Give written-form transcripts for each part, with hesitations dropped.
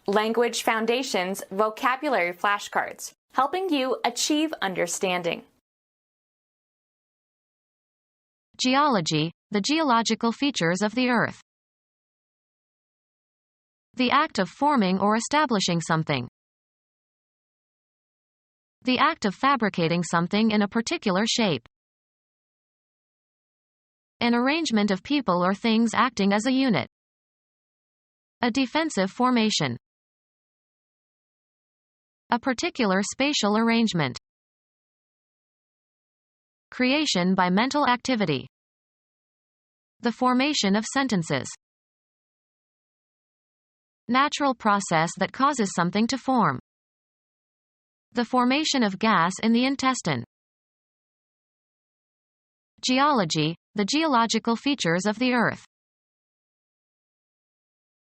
Language Foundations Vocabulary Flashcards, helping you achieve understanding. Geology, the geological features of the Earth. The act of forming or establishing something. The act of fabricating something in a particular shape. An arrangement of people or things acting as a unit. A defensive formation. A particular spatial arrangement. Creation by mental activity. The formation of sentences. Natural process that causes something to form. The formation of gas in the intestine. Geology, the geological features of the Earth.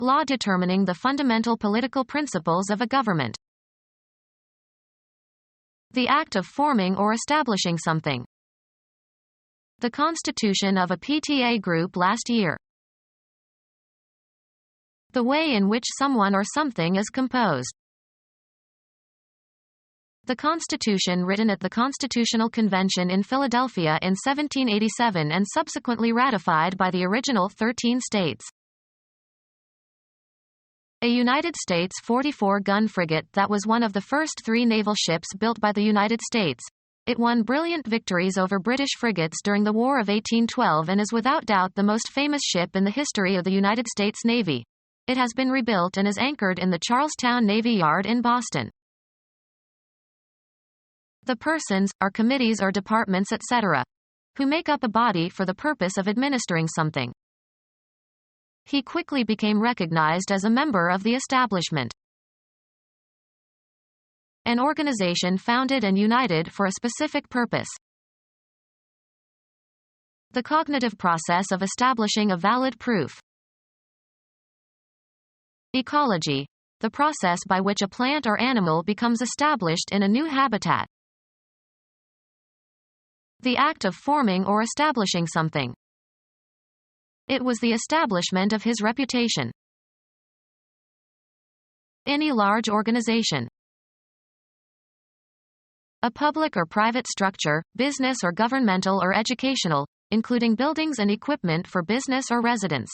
Law determining the fundamental political principles of a government. The act of forming or establishing something. The constitution of a PTA group last year. The way in which someone or something is composed. The Constitution written at the Constitutional Convention in Philadelphia in 1787 and subsequently ratified by the original 13 states. A United States 44-gun frigate that was one of the first 3 naval ships built by the United States. It won brilliant victories over British frigates during the War of 1812 and is without doubt the most famous ship in the history of the United States Navy. It has been rebuilt and is anchored in the Charlestown Navy Yard in Boston. The persons, are committees or departments etc., who make up a body for the purpose of administering something. He quickly became recognized as a member of the establishment. An organization founded and united for a specific purpose. The cognitive process of establishing a valid proof. Ecology, the process by which a plant or animal becomes established in a new habitat. The act of forming or establishing something. It was the establishment of his reputation. Any large organization. A public or private structure, business or governmental or educational, including buildings and equipment for business or residence.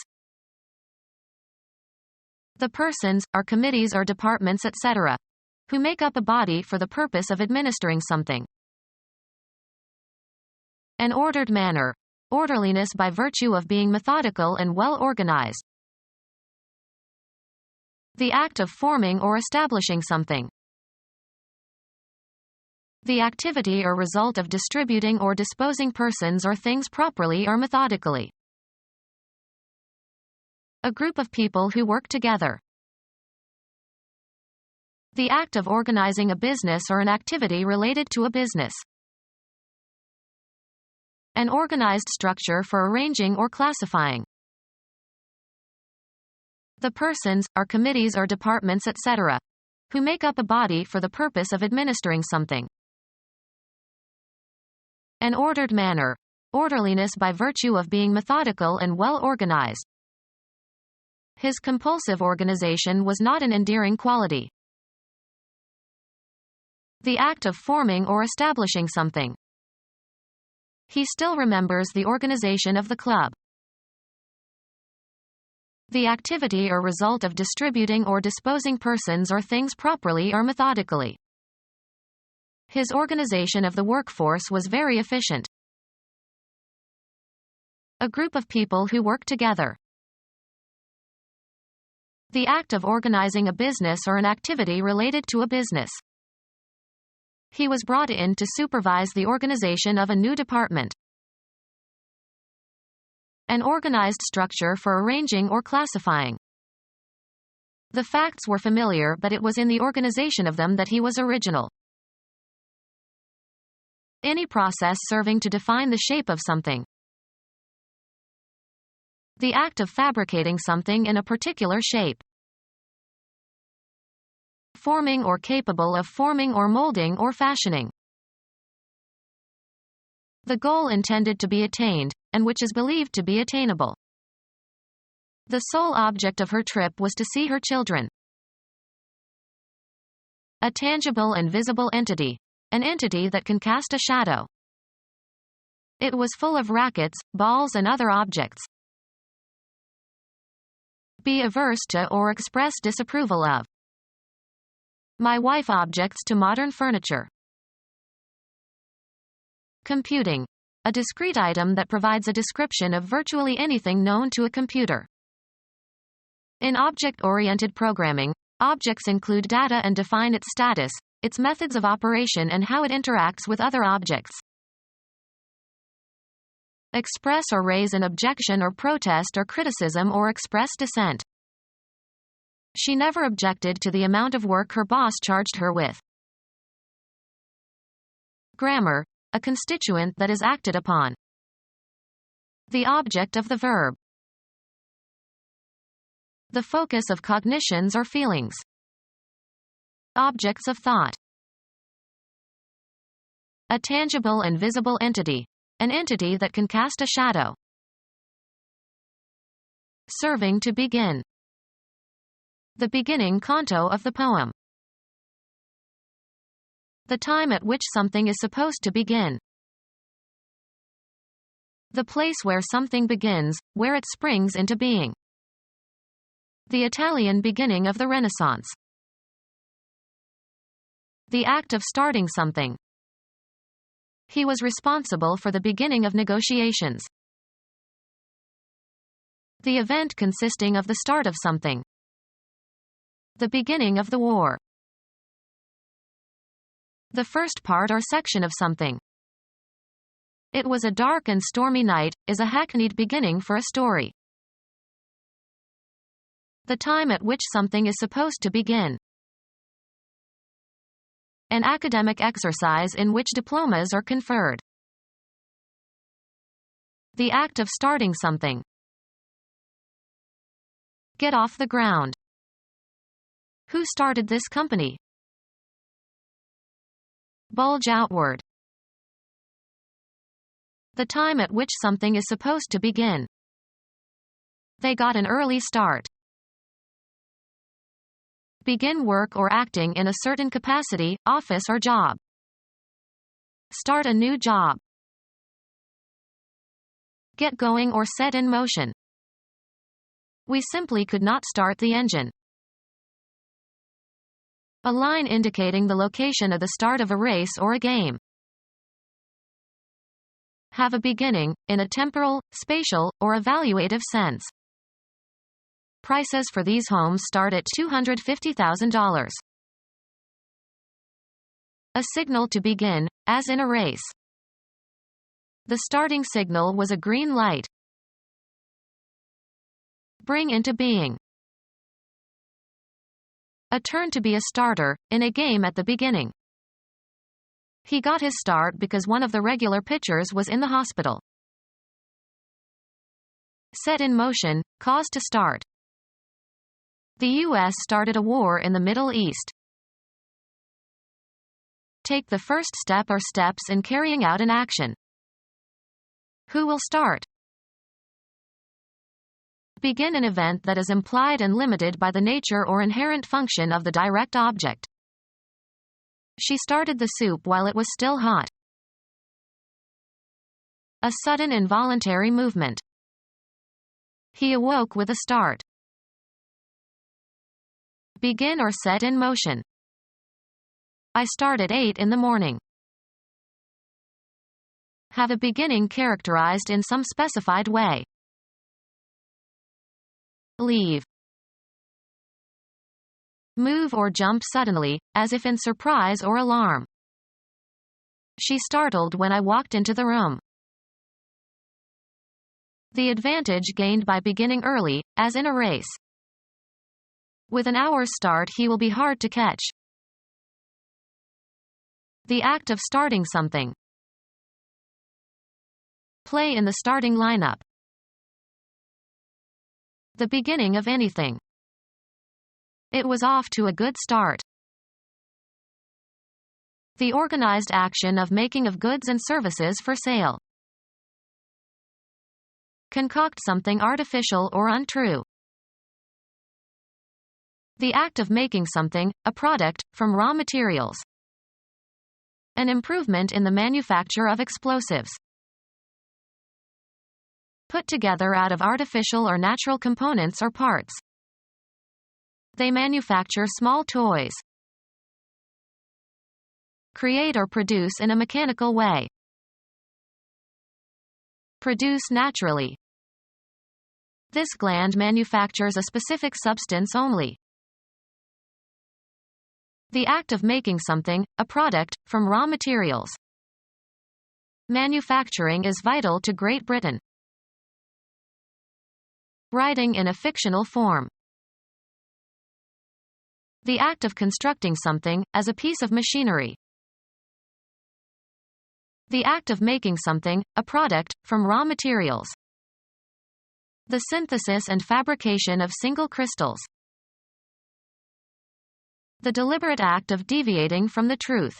The persons, are committees or departments etc., who make up a body for the purpose of administering something. An ordered manner. Orderliness by virtue of being methodical and well organized. The act of forming or establishing something. The activity or result of distributing or disposing persons or things properly or methodically. A group of people who work together. The act of organizing a business or an activity related to a business. An organized structure for arranging or classifying. The persons, are committees or departments etc., who make up a body for the purpose of administering something. An ordered manner. Orderliness by virtue of being methodical and well organized. His compulsive organization was not an endearing quality. The act of forming or establishing something. He still remembers the organization of the club. The activity or result of distributing or disposing persons or things properly or methodically. His organization of the workforce was very efficient. A group of people who work together. The act of organizing a business or an activity related to a business. He was brought in to supervise the organization of a new department. An organized structure for arranging or classifying. The facts were familiar, but it was in the organization of them that he was original. Any process serving to define the shape of something. The act of fabricating something in a particular shape. Forming or capable of forming or molding or fashioning. The goal intended to be attained, and which is believed to be attainable. The sole object of her trip was to see her children. A tangible and visible entity. An entity that can cast a shadow. It was full of rackets, balls and other objects. Be averse to or express disapproval of. My wife objects to modern furniture. Computing. A discrete item that provides a description of virtually anything known to a computer. In object-oriented programming, objects include data and define its status, its methods of operation and how it interacts with other objects. Express or raise an objection or protest or criticism or express dissent. She never objected to the amount of work her boss charged her with. Grammar. A constituent that is acted upon. The object of the verb. The focus of cognitions or feelings. Objects of thought. A tangible and visible entity. An entity that can cast a shadow. Serving to begin. The beginning canto of the poem. The time at which something is supposed to begin. The place where something begins, where it springs into being. The Italian beginning of the Renaissance. The act of starting something. He was responsible for the beginning of negotiations. The event consisting of the start of something. The beginning of the war. The first part or section of something. It was a dark and stormy night, is a hackneyed beginning for a story. The time at which something is supposed to begin. An academic exercise in which diplomas are conferred. The act of starting something. Get off the ground. Who started this company? Bulge outward. The time at which something is supposed to begin. They got an early start. Begin work or acting in a certain capacity, office or job. Start a new job. Get going or set in motion. We simply could not start the engine. A line indicating the location of the start of a race or a game. Have a beginning, in a temporal, spatial, or evaluative sense. Prices for these homes start at $250,000. A signal to begin, as in a race. The starting signal was a green light. Bring into being. A turn to be a starter, in a game at the beginning. He got his start because one of the regular pitchers was in the hospital. Set in motion, cause to start. The U.S. started a war in the Middle East. Take the first step or steps in carrying out an action. Who will start? Begin an event that is implied and limited by the nature or inherent function of the direct object. She started the soup while it was still hot. A sudden involuntary movement. He awoke with a start. Begin or set in motion. I start at 8 in the morning. Have a beginning characterized in some specified way. Leave. Move or jump suddenly, as if in surprise or alarm. She startled when I walked into the room. The advantage gained by beginning early, as in a race. With an hour's start he will be hard to catch. The act of starting something. Play in the starting lineup. The beginning of anything. It was off to a good start. The organized action of making of goods and services for sale. Concoct something artificial or untrue. The act of making something, a product, from raw materials. An improvement in the manufacture of explosives. Put together out of artificial or natural components or parts. They manufacture small toys. Create or produce in a mechanical way. Produce naturally. This gland manufactures a specific substance only. The act of making something, a product, from raw materials. Manufacturing is vital to Great Britain. Writing in a fictional form. The act of constructing something, as a piece of machinery. The act of making something, a product, from raw materials. The synthesis and fabrication of single crystals. The deliberate act of deviating from the truth.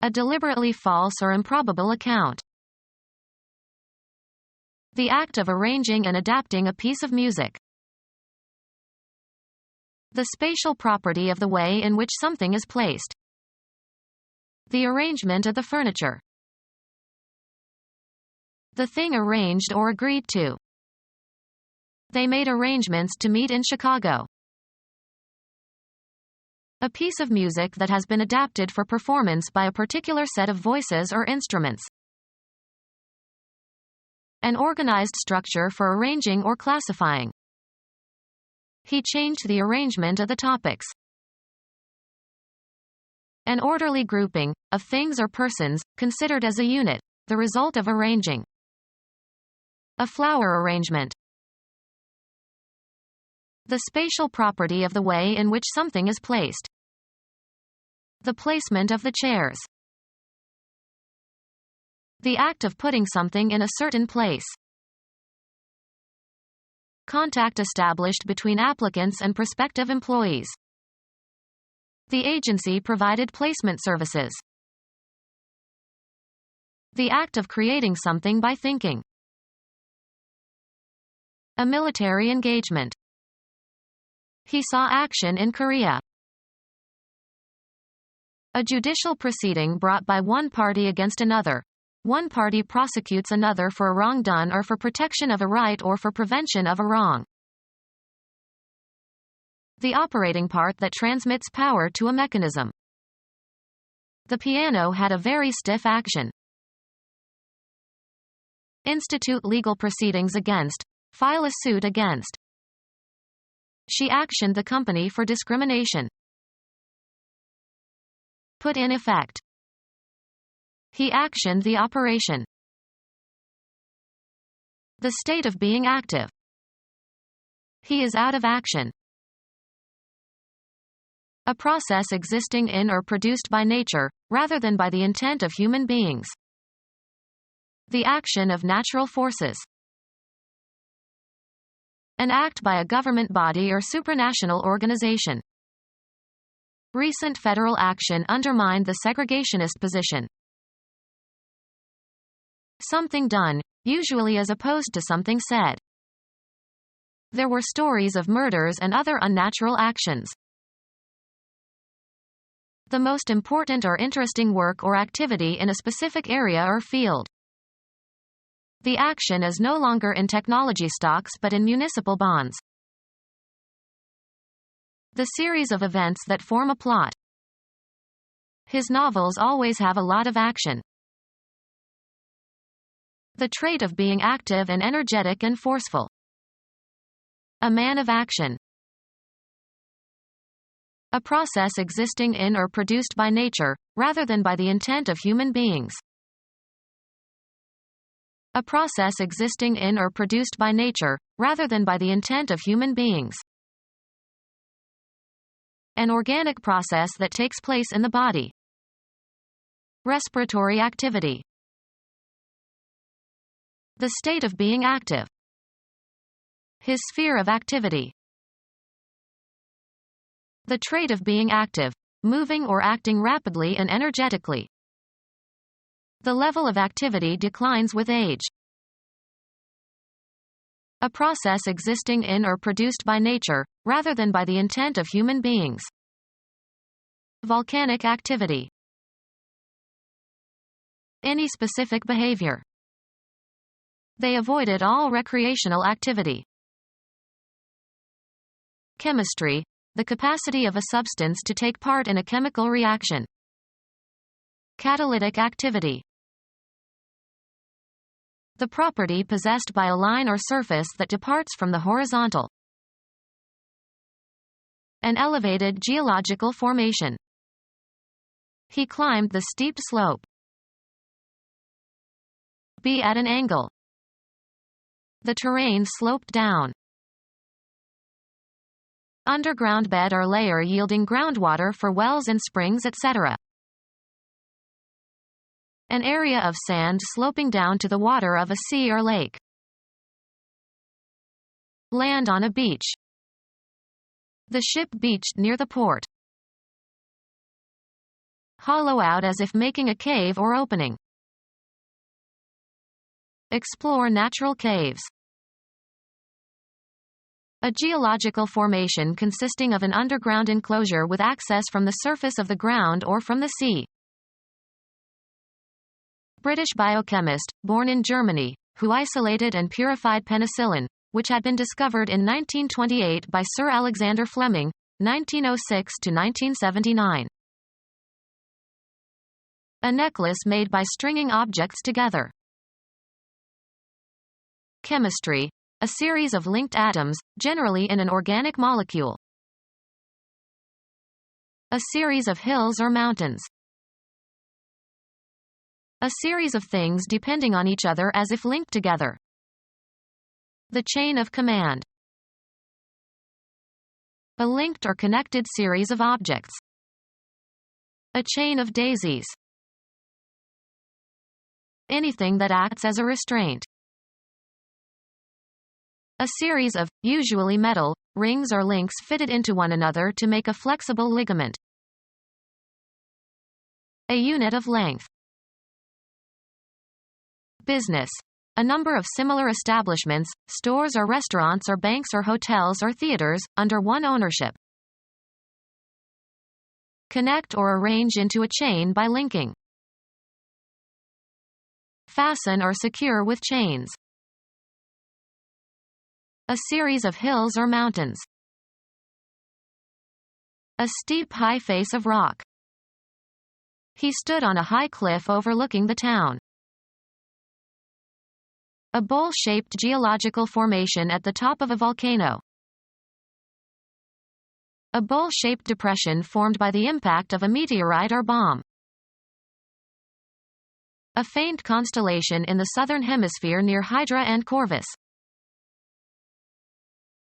A deliberately false or improbable account. The act of arranging and adapting a piece of music. The spatial property of the way in which something is placed. The arrangement of the furniture. The thing arranged or agreed to. They made arrangements to meet in Chicago. A piece of music that has been adapted for performance by a particular set of voices or instruments. An organized structure for arranging or classifying. He changed the arrangement of the topics. An orderly grouping, of things or persons, considered as a unit, the result of arranging. A flower arrangement. The spatial property of the way in which something is placed. The placement of the chairs. The act of putting something in a certain place. Contact established between applicants and prospective employees. The agency provided placement services. The act of creating something by thinking. A military engagement. He saw action in Korea. A judicial proceeding brought by one party against another. One party prosecutes another for a wrong done or for protection of a right or for prevention of a wrong. The operating part that transmits power to a mechanism. The piano had a very stiff action. Institute legal proceedings against. File a suit against. She actioned the company for discrimination. Put in effect. He actioned the operation. The state of being active. He is out of action. A process existing in or produced by nature, rather than by the intent of human beings. The action of natural forces. An act by a government body or supranational organization. Recent federal action undermined the segregationist position. Something done, usually as opposed to something said. There were stories of murders and other unnatural actions. The most important or interesting work or activity in a specific area or field. The action is no longer in technology stocks but in municipal bonds. The series of events that form a plot. His novels always have a lot of action. The trait of being active and energetic and forceful. A man of action. A process existing in or produced by nature, rather than by the intent of human beings. A process existing in or produced by nature, rather than by the intent of human beings. An organic process that takes place in the body. Respiratory activity. The state of being active. His sphere of activity. The trait of being active, moving or acting rapidly and energetically. The level of activity declines with age. A process existing in or produced by nature, rather than by the intent of human beings. Volcanic activity. Any specific behavior. They avoided all recreational activity. Chemistry, the capacity of a substance to take part in a chemical reaction. Catalytic activity. The property possessed by a line or surface that departs from the horizontal. An elevated geological formation. He climbed the steep slope. Be at an angle. The terrain sloped down. Underground bed or layer yielding groundwater for wells and springs, etc. An area of sand sloping down to the water of a sea or lake. Land on a beach. The ship beached near the port. Hollow out as if making a cave or opening. Explore natural caves. A geological formation consisting of an underground enclosure with access from the surface of the ground or from the sea. British biochemist, born in Germany, who isolated and purified penicillin, which had been discovered in 1928 by Sir Alexander Fleming, 1906 to 1979. A necklace made by stringing objects together. Chemistry, a series of linked atoms, generally in an organic molecule. A series of hills or mountains. A series of things depending on each other as if linked together. The chain of command. A linked or connected series of objects. A chain of daisies. Anything that acts as a restraint. A series of, usually metal, rings or links fitted into one another to make a flexible ligament. A unit of length. Business. A number of similar establishments, stores or restaurants or banks or hotels or theaters, under one ownership. Connect or arrange into a chain by linking. Fasten or secure with chains. A series of hills or mountains. A steep high face of rock. He stood on a high cliff overlooking the town. A bowl-shaped geological formation at the top of a volcano. A bowl-shaped depression formed by the impact of a meteorite or bomb. A faint constellation in the southern hemisphere near Hydra and Corvus.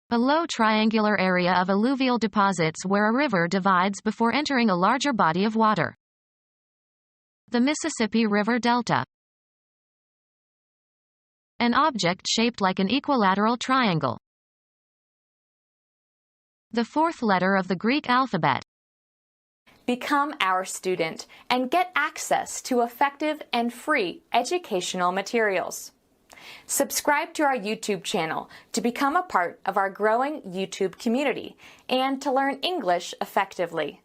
A low triangular area of alluvial deposits where a river divides before entering a larger body of water. The Mississippi River Delta. An object shaped like an equilateral triangle. The fourth letter of the Greek alphabet. Become our student and get access to effective and free educational materials. Subscribe to our YouTube channel to become a part of our growing YouTube community and to learn English effectively.